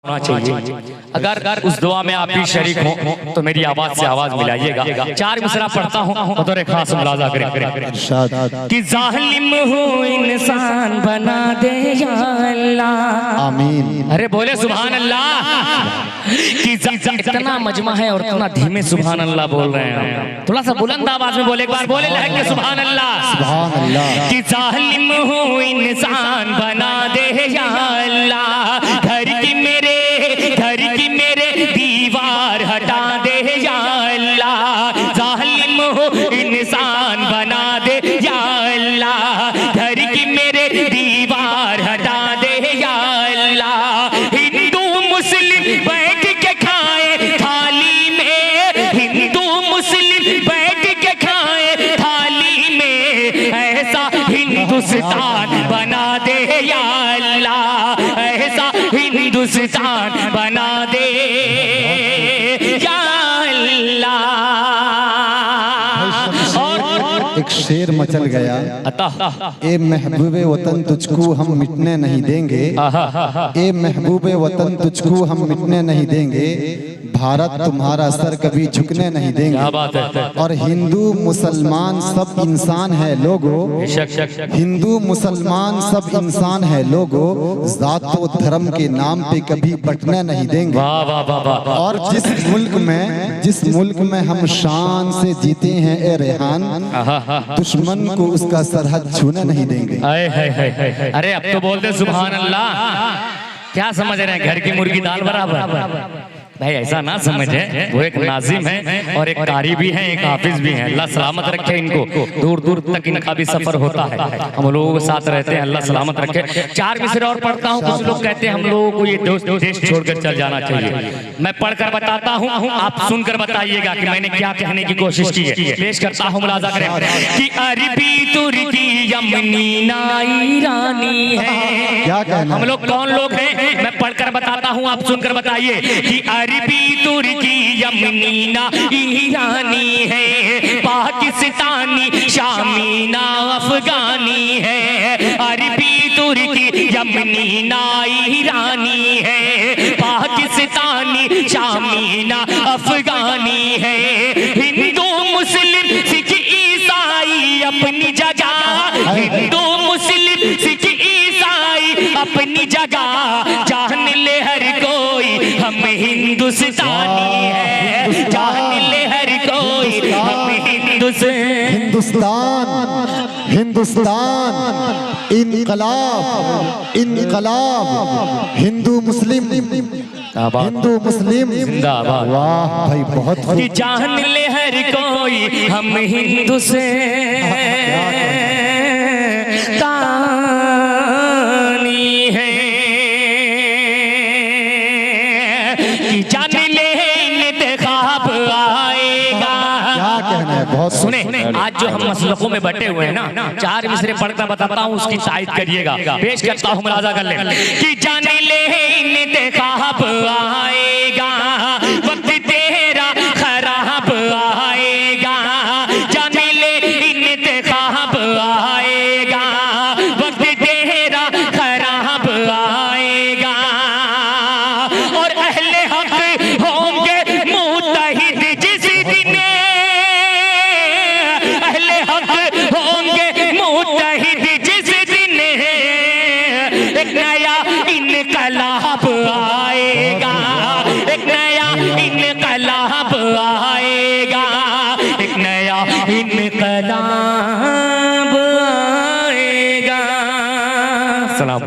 होना चाहिए। अगर उस दुआ में आप भी शरीक हो तो मेरी आवाज से आवाज मिलाइएगा। चार मिसरा पढ़ता हूँ बतौर खास मुलाजा करें कि जालिम हो इंसान बना दे या अल्लाह, आमीन। अरे बोले सुभान अल्लाह। कि इतना मजमा है और इतना धीमे सुभान अल्लाह बोल रहे हैं, थोड़ा सा बुलंद आवाज में बोले, एक बार बोले लहक के सुभान अल्लाह, सुभान अल्लाह। कि जालिम हो इंसान बना दे या अल्लाह, घर की मेरे दीवार हटा दे या अल्लाह, जालिम हो इंसान बना दे या अल्लाह, घर की मेरे दीवार हटा दे या अल्लाह। हिंदू मुस्लिम बैठ के खाए थाली में, हिंदू मुस्लिम बैठ के खाए थाली में, ऐसा हिंदुस्तान बना दे या अल्लाह, ऐसा हिंदुस्तान बना दे या अल्लाह। एक शेर मचल गया, ए महबूबे वतन तुझको हम मिटने नहीं देंगे, ए महबूबे वतन तुझको हम मिटने नहीं देंगे, भारत तुम्हारा सर कभी झुकने नहीं देंगे। और हिंदू मुसलमान सब इंसान है लोगो, हिंदू मुसलमान सब इंसान है लोगो, जात व धर्म के नाम पे कभी बटने नहीं देंगे। और जिस मुल्क में हम शान से जीते हैं ए रेहान, दुश्मन को उसका सरहद छूने नहीं देंगे। अरे अब तो बोल दे सुभान अल्लाह। क्या समझ रहे हैं, घर की मुर्गी दाल बराबर? भाई ऐसा ना समझे, वो एक नाजिम है और एक कारी भी है, एक हाफिज भी है। अल्लाह सलामत रखे इनको, दूर दूर तक इनका भी सफर होता है, हम लोगों के साथ रहते हैं, अल्लाह सलामत रखे। चार मिसरे और पढ़ता हूँ। कुछ लोग कहते हैं हम लोगों को ये देश छोड़कर चल जाना चाहिए। मैं पढ़कर बताता हूँ, आप सुनकर बताइएगा कि मैंने क्या कहने की कोशिश की है। पेश करता हूँ, मुलाजा करें कि अरबी तुर्की यमनी ना ईरानी है। क्या कहना, हम लोग कौन लोग हैं? मैं पढ़कर बताता हूँ, आप सुनकर बताइए कि अरबी तुर्की यमनी ना ईरानी है, पाकिस्तानी शामी ना अफगानी है। अरबी तुर्की यमनी ना ईरानी है, पाकिस्तानी शामी ना अफगानी है। हिंदू मुस्लिम सिख ईसाई अपनी जगह, हिंदू मुस्लिम सिख ईसाई अपनी जगह, जान ले हर कोई हम हिंदुस्तानी है, जान ले हर कोई हम हिंदुस्तान, हिंदुस्तान, इनकलाब, इनकलाब, हिंदू मुस्लिम, हिंदू मुस्लिम जिंदाबाद। वाह भाई, बहुत कि जान ले हर कोई हम हिंदुस्तानी है, कि जान ले इंतखाब आएगा। क्या कहना है, बहुत सुने। आज जो हम मसलकों में बटे हुए हैं ना, चार मिसरे पढ़कर बताता हूँ, उसकी तायद करिएगा। पेश करता हूँ, मुलाजा कर ले कि जाने ले इंतखाब आएगा, वक्त तेरा खराब आएगा, जाने ले इंतखाब आएगा, वक्त तेरा खराब आएगा। और अहले हक होंगे मुत्तहिद जिस दिन, अहले हक होंगे मुत्तहिद जिस दिन, एक नया इनकलाब आएगा, एक नया इनकलाब आएगा, एक नया इनकलाब आएगा। सलाम।